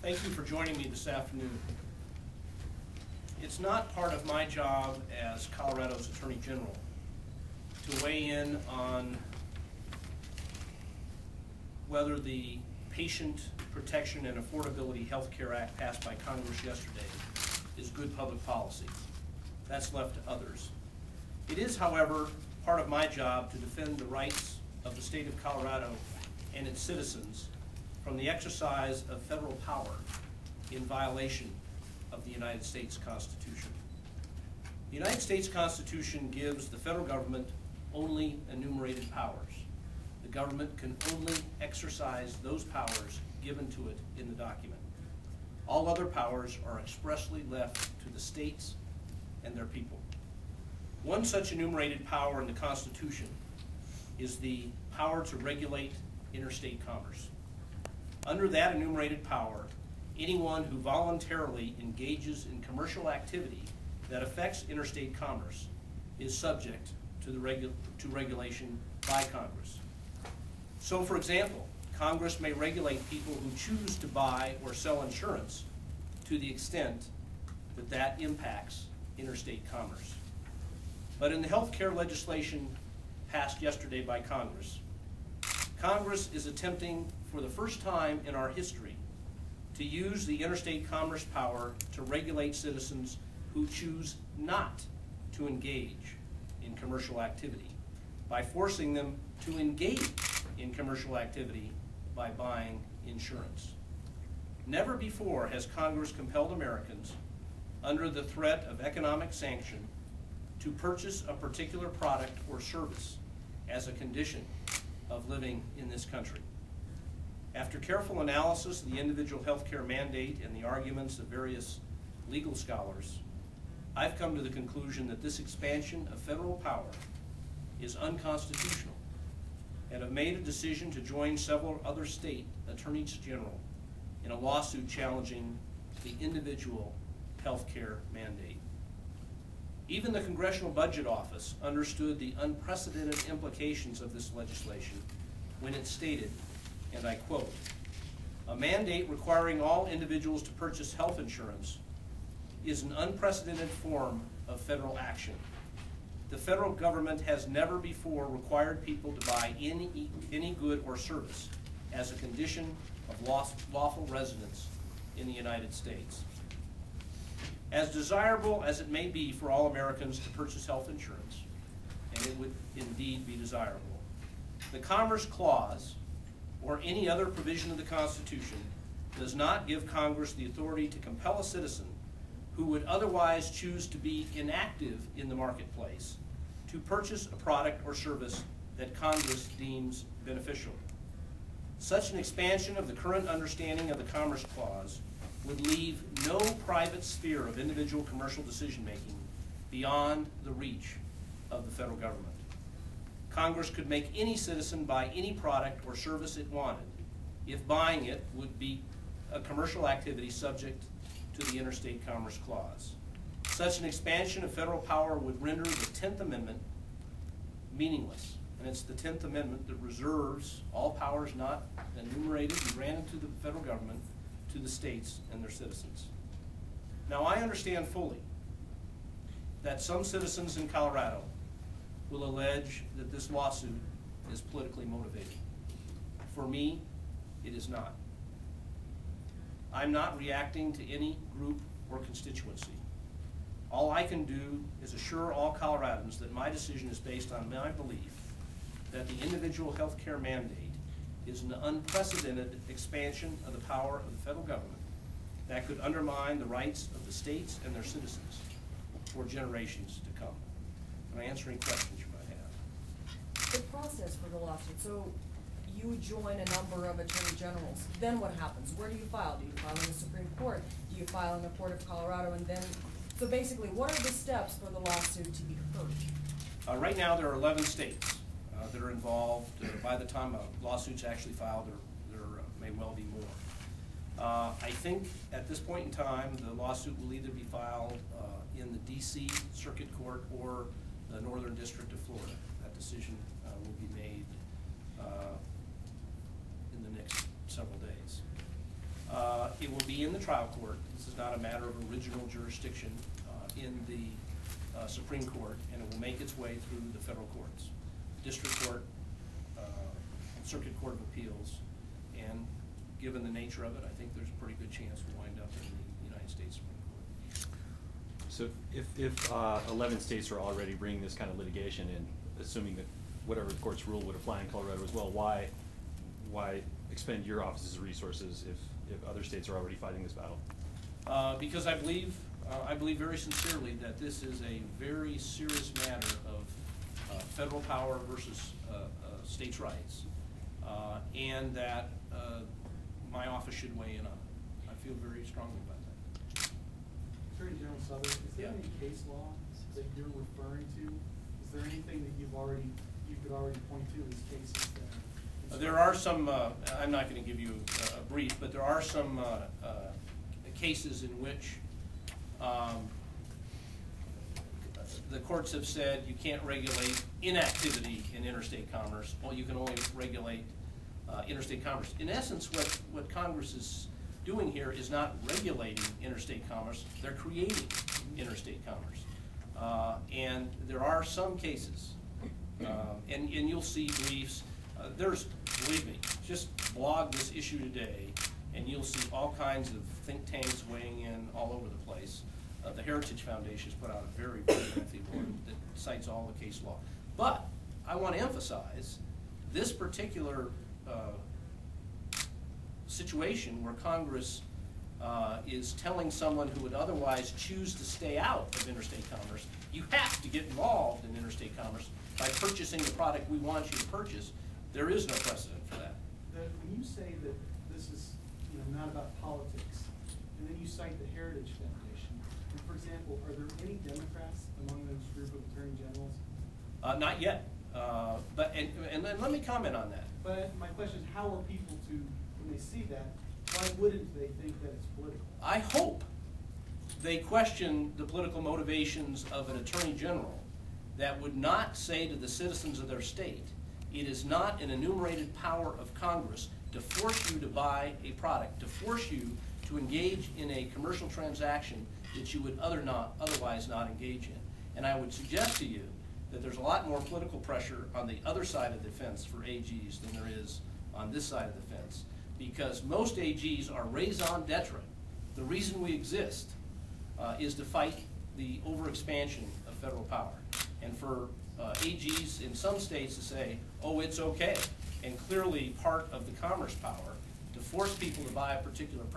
Thank you for joining me this afternoon. It's not part of my job as Colorado's Attorney General to weigh in on whether the Patient Protection and Affordability Health Care Act passed by Congress yesterday is good public policy. That's left to others. It is, however, part of my job to defend the rights of the state of Colorado and its citizens from the exercise of federal power in violation of the United States Constitution. The United States Constitution gives the federal government only enumerated powers. The government can only exercise those powers given to it in the document. All other powers are expressly left to the states and their people. One such enumerated power in the Constitution is the power to regulate interstate commerce. Under that enumerated power, anyone who voluntarily engages in commercial activity that affects interstate commerce is subject to regulation by Congress. So, for example, Congress may regulate people who choose to buy or sell insurance to the extent that that impacts interstate commerce. But in the health care legislation passed yesterday by Congress, Congress is attempting for the first time in our history to use the interstate commerce power to regulate citizens who choose not to engage in commercial activity by forcing them to engage in commercial activity by buying insurance. Never before has Congress compelled Americans, under the threat of economic sanction, to purchase a particular product or service as a condition of living in this country. After careful analysis of the individual health care mandate and the arguments of various legal scholars, I've come to the conclusion that this expansion of federal power is unconstitutional, and have made a decision to join several other state attorneys general in a lawsuit challenging the individual health care mandate. Even the Congressional Budget Office understood the unprecedented implications of this legislation when it stated, and I quote, "A mandate requiring all individuals to purchase health insurance is an unprecedented form of federal action. The federal government has never before required people to buy any good or service as a condition of lawful residence in the United States. As desirable as it may be for all Americans to purchase health insurance, and it would indeed be desirable, the Commerce Clause or any other provision of the Constitution does not give Congress the authority to compel a citizen who would otherwise choose to be inactive in the marketplace to purchase a product or service that Congress deems beneficial. Such an expansion of the current understanding of the Commerce Clause would leave no private sphere of individual commercial decision-making beyond the reach of the federal government. Congress could make any citizen buy any product or service it wanted if buying it would be a commercial activity subject to the Interstate Commerce Clause. Such an expansion of federal power would render the 10th Amendment meaningless, and it's the 10th Amendment that reserves all powers not enumerated and granted to the federal government to the states and their citizens. Now, I understand fully that some citizens in Colorado will allege that this lawsuit is politically motivated. For me, it is not. I'm not reacting to any group or constituency. All I can do is assure all Coloradans that my decision is based on my belief that the individual health care mandate is an unprecedented expansion of the power of the federal government that could undermine the rights of the states and their citizens for generations to come. Can I answer any questions you might have? The process for the lawsuit, so you join a number of attorney generals, then what happens? Where do you file? Do you file in the Supreme Court? Do you file in the Court of Colorado? And then, so basically, what are the steps for the lawsuit to be heard? Right now, there are 11 states that are involved. By the time a lawsuit's actually filed, there may well be more. I think at this point in time, the lawsuit will either be filed in the D.C. Circuit Court or the Northern District of Florida. That decision will be made in the next several days. It will be in the trial court. This is not a matter of original jurisdiction in the Supreme Court, and it will make its way through the federal courts, District Court, Circuit Court of Appeals, and given the nature of it, I think there's a pretty good chance we'll wind up in the United States Supreme Court. So if 11 states are already bringing this kind of litigation, and assuming that whatever the court's rule would apply in Colorado as well, why expend your office's resources if other states are already fighting this battle? Because I believe very sincerely that this is a very serious matter of federal power versus states' rights, and that my office should weigh in on it. I feel very strongly about that. Attorney General Suthers, is there any case law that you're referring to? Is there anything that you could already point to as cases that? There are some. I'm not going to give you a brief, but there are some cases in which the courts have said you can't regulate inactivity in interstate commerce. Well, you can only regulate interstate commerce. In essence, what Congress is doing here is not regulating interstate commerce. They're creating interstate commerce. And there are some cases, and you'll see briefs. Believe me, just blog this issue today, and you'll see all kinds of think tanks weighing in all over the place. The Heritage Foundation has put out a very, very lengthy board that cites all the case law. But I want to emphasize this particular situation where Congress is telling someone who would otherwise choose to stay out of interstate commerce, you have to get involved in interstate commerce by purchasing the product we want you to purchase. There is no precedent for that. When you say that this is not about politics, and then you cite the Heritage Foundation, and for example, are there any Democrats among those group of attorney generals? Not yet. And let me comment on that. But my question is, how are people to, when they see that, why wouldn't they think that it's political? I hope they question the political motivations of an attorney general that would not say to the citizens of their state, it is not an enumerated power of Congress to force you to buy a product, to force you to engage in a commercial transaction that you would otherwise not engage in. And I would suggest to you that there's a lot more political pressure on the other side of the fence for AGs than there is on this side of the fence, because most AGs are raison d'etre. The reason we exist is to fight the overexpansion of federal power. And for AGs in some states to say, oh, it's okay, and clearly part of the commerce power to force people to buy a particular product